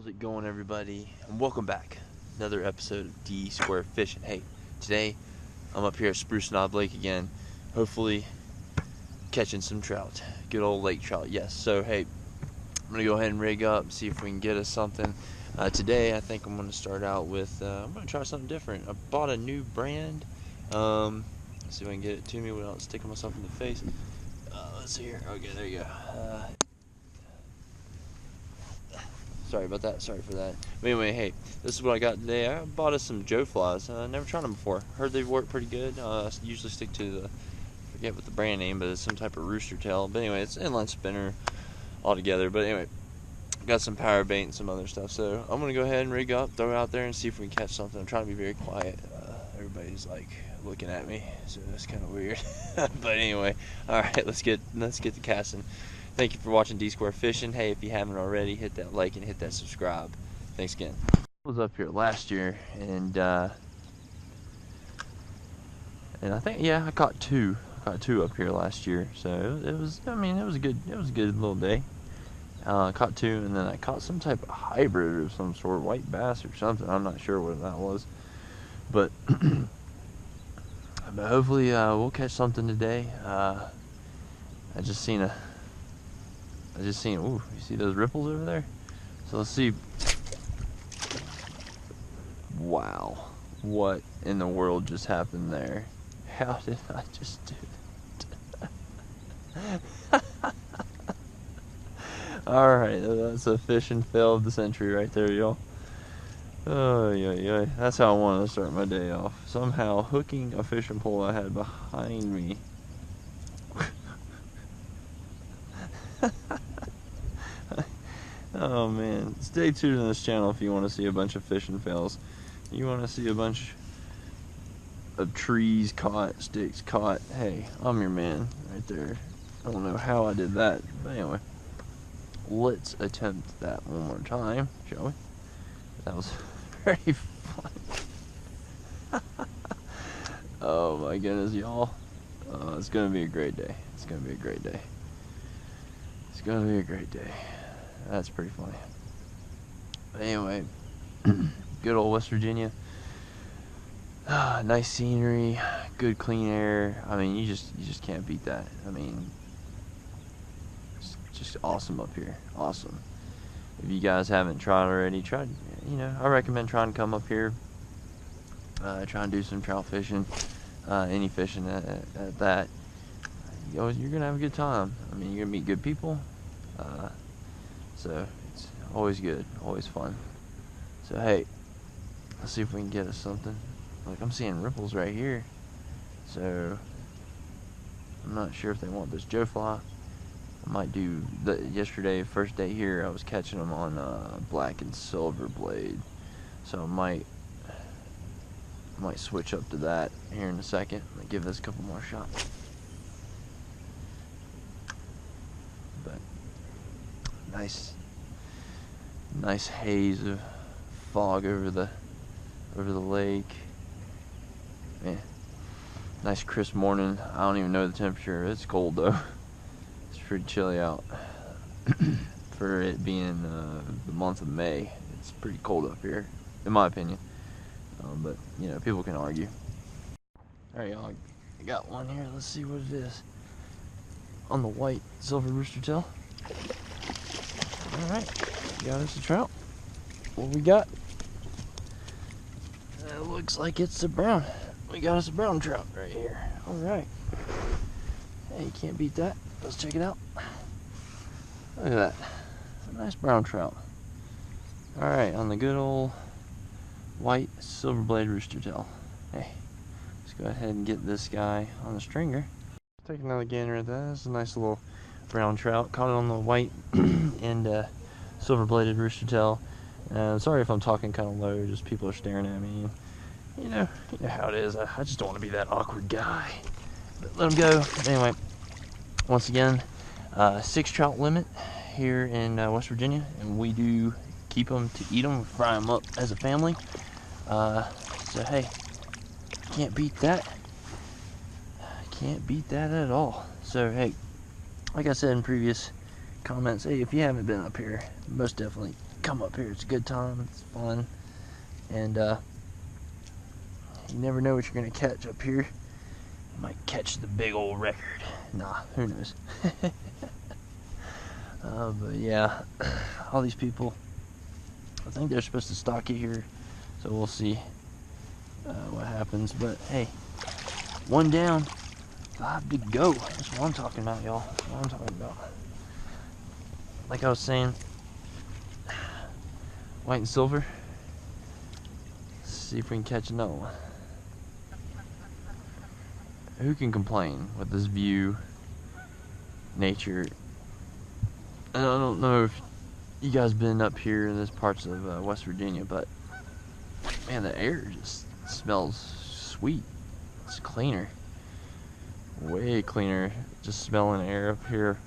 How's it going, everybody? And welcome back. Another episode of D Square Fishing. Hey, today I'm up here at Spruce Knob Lake again, hopefully catching some trout. Good old lake trout, yes. So, hey, I'm going to go ahead and rig up, see if we can get us something. Today, I think I'm going to start out with, I'm going to try something different. I bought a new brand. Let's see if I can get it to me without sticking myself in the face. Let's see here. Okay, there you go. Sorry about that. Sorry for that. But anyway, hey, this is what I got today. I bought us some Joe flies. Never tried them before. Heard they work pretty good. I usually stick to the, forget what the brand name, but it's some type of rooster tail. But anyway, it's an inline spinner altogether. But anyway, got some power bait and some other stuff. So I'm gonna go ahead and rig up, throw it out there, and see if we can catch something. I'm trying to be very quiet. Everybody's like looking at me, so that's kind of weird. But anyway, all right, let's get the casting. Thank you for watching D Square Fishing. Hey, if you haven't already, hit that like and hit that subscribe. Thanks again. I was up here last year, and I think, yeah, I caught two. Up here last year. So it was a good little day. Caught two, and then I caught some type of hybrid of some sort, white bass or something. I'm not sure what that was, but but hopefully we'll catch something today. I just seen, ooh, you see those ripples over there? So let's see. Wow, what in the world just happened there? How did I just do that? Alright, that's a fishing fail of the century right there, y'all. Oh, yeah. That's how I wanted to start my day off. Somehow hooking a fishing pole I had behind me. Oh man, stay tuned to this channel if you want to see a bunch of fishing fails. You want to see a bunch of trees caught, sticks caught. Hey, I'm your man right there. I don't know how I did that, but anyway, let's attempt that one more time, shall we? That was very fun. Oh my goodness, y'all. It's gonna be a great day. It's gonna be a great day. That's pretty funny. But anyway, good old West Virginia. Nice scenery, good clean air. I mean, you just can't beat that. I mean, it's just awesome up here. Awesome. If you guys haven't tried already, I recommend trying to come up here. Try and do some trout fishing, any fishing at that. You're gonna have a good time. I mean, you're gonna meet good people. So it's always good, always fun. So hey, let's see if we can get us something. Like, I'm seeing ripples right here. So I'm not sure if they want this Joe fly. I might do yesterday, first day here, I was catching them on black and silver blade. So I might switch up to that here in a second. I'm gonna give this a couple more shots. But nice haze of fog over the lake. Man, nice crisp morning. I don't even know the temperature. It's cold though. It's pretty chilly out for it being the month of May. It's pretty cold up here, in my opinion. But people can argue. All right, y'all. I got one here. Let's see what it is. On the white silver rooster tail. Alright, got us a trout. What we got? It looks like it's a brown. We got us a brown trout right here. Alright. Hey, you can't beat that. Let's check it out. Look at that. A nice brown trout. Alright, on the good old white silver blade rooster tail. Hey, let's go ahead and get this guy on the stringer. Take another gander at that. That's a nice little brown trout. Caught it on the white and silver bladed rooster tail. Sorry if I'm talking kind of low, just people are staring at me. You know how it is. I just don't want to be that awkward guy. But let them go. Anyway, once again, 6 trout limit here in West Virginia, and we do keep them to eat them, fry them up as a family. So hey, can't beat that. Can't beat that at all. So hey, like I said in previous comments, hey, if you haven't been up here, most definitely come up here. It's a good time. It's fun. And you never know what you're going to catch up here. You might catch the big old record. Nah, who knows? But yeah, all these people, I think they're supposed to stock it here. So we'll see what happens. But hey, one down, 5 to go. That's what I'm talking about, y'all. That's what I'm talking about. Like I was saying, white and silver. Let's see if we can catch another one. Who can complain with this view, nature? And I don't know if you guys been up here in this parts of West Virginia, but man, the air just smells sweet. It's cleaner, way cleaner. Just smelling air up here.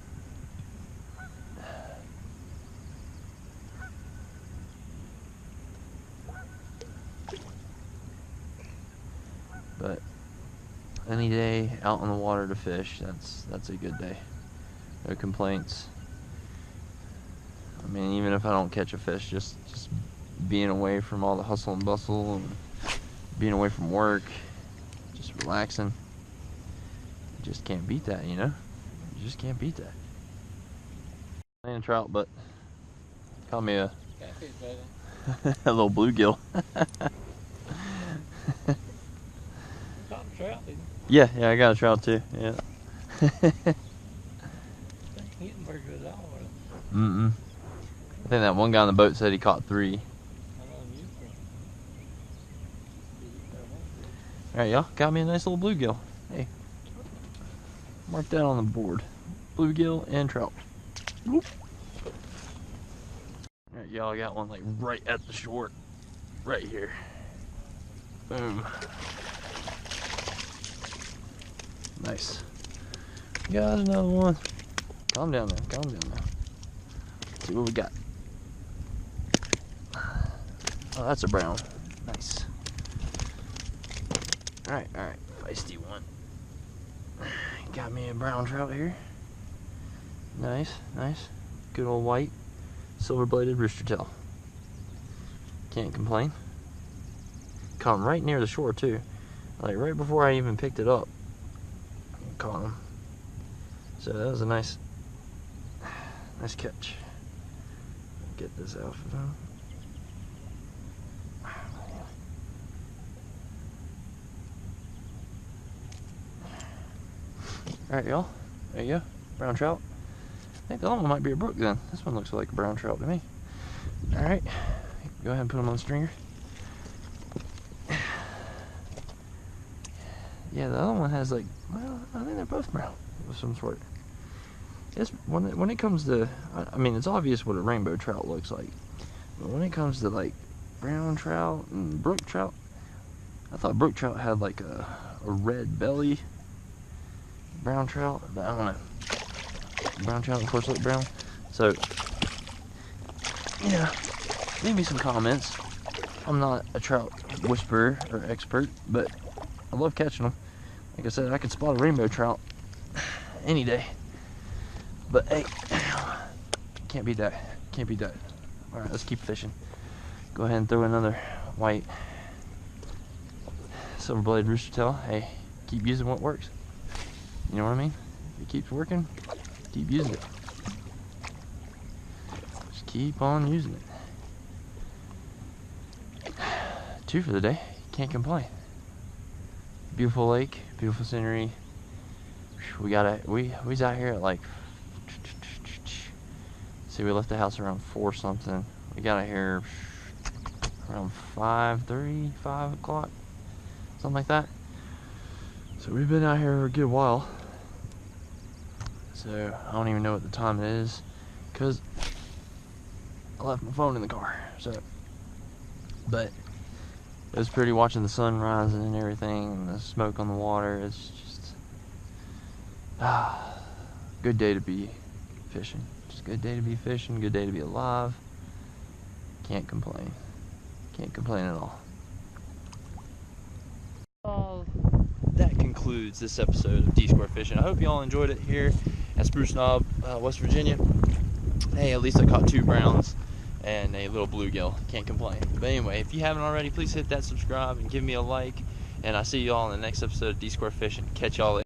But any day out on the water to fish, that's a good day. No complaints. I mean, even if I don't catch a fish, just being away from all the hustle and bustle and being away from work, just relaxing. You just can't beat that, you know? You just can't beat that. And trout, but caught me a little bluegill. Trout, didn't Yeah, I got a trout too. Yeah. I think that one guy on the boat said he caught 3. Alright, y'all, got me a nice little bluegill. Hey, mark that on the board. Bluegill and trout. Alright, y'all, I got one like right at the shore. Right here. Boom. Nice. Got another one. Calm down now, calm down now. Let's see what we got. Oh, that's a brown. Nice. Alright, feisty one. Got me a brown trout here. Nice. Good old white, silver-bladed rooster tail. Can't complain. Caught him right near the shore too. Like right before I even picked it up. Caught him. So that was a nice catch. Get this out for them. Alright, y'all. There you go. Brown trout. I think the other one might be a brook then. This one looks like a brown trout to me. Alright. Go ahead and put them on the stringer. Yeah, the other one has like, well, I think they're both brown of some sort. It's when it comes to, I mean, it's obvious what a rainbow trout looks like, but when it comes to like brown trout and brook trout, I thought brook trout had like a red belly. Brown trout, but I don't know. Brown trout, of course, look brown. So, yeah, leave me some comments. I'm not a trout whisperer or expert, but I love catching them. Like I said, I could spot a rainbow trout any day. But hey, can't beat that. Can't beat that. All right, let's keep fishing. Go ahead and throw another white silver-bladed rooster tail. Hey, keep using what works. You know what I mean? If it keeps working, keep using it. Just keep on using it. 2 for the day. Can't complain. Beautiful lake, beautiful scenery. We was out here at like, see, we left the house around 4 something. We got out here around 5:30, 5 o'clock, something like that. So we've been out here for a good while. So I don't even know what the time it is, because I left my phone in the car. So, but it was pretty watching the sun rising and everything, and the smoke on the water. It's just good day to be fishing. Just good day to be fishing. Good day to be alive. Can't complain. Can't complain at all. That concludes this episode of D-Square Fishing. I hope you all enjoyed it here at Spruce Knob, West Virginia. Hey, at least I caught 2 browns, and a little bluegill. Can't complain. But anyway, if you haven't already, please hit that subscribe and give me a like. And I'll see you all in the next episode of D Square Fishing. Catch y'all later.